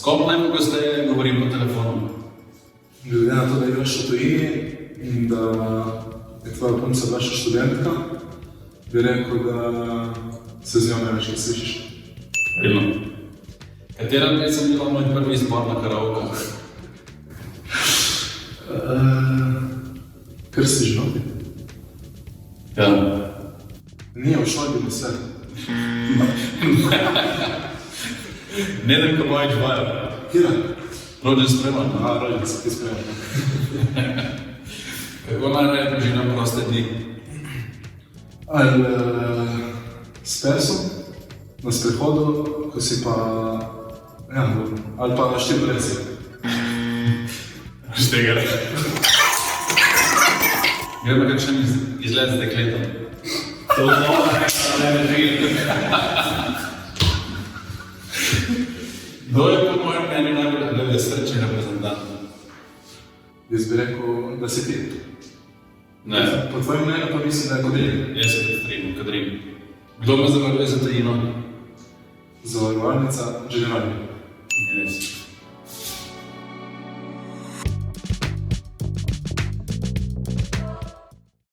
kom najpogosteje govorim po telefonu? Glede na to, da igraš v tujini in da je tvoja punca vaša študentka, bi rekel, da se z njo največ slišiš. Pravilno. Katera pesem je bila moj prvi izbor na karaoke? Krstiš nogi? Ja. Nije v šoli bilo vse. Nedem Kovajič vaja. Kira? Rođen spreman. Rođen se ti spreman. Kako najraje preživljam proste dni? Ali s pesom, na sprehodu, ko si pa... Ja, ali pa štir brezi. Štegar. Gremo kakšen izgled z dekletom. To ne drži. Kdo je po mojem mnenju najbolj glede srečni reprezentant? Jaz bi rekel, da si ti. Ne. Po tvojem mnenju pa mislim, da je Kodrin. Jaz se tudi strinjam, Kadrim. Kdo me zavaruje za tajino? Zavarovalnica Generali. Res.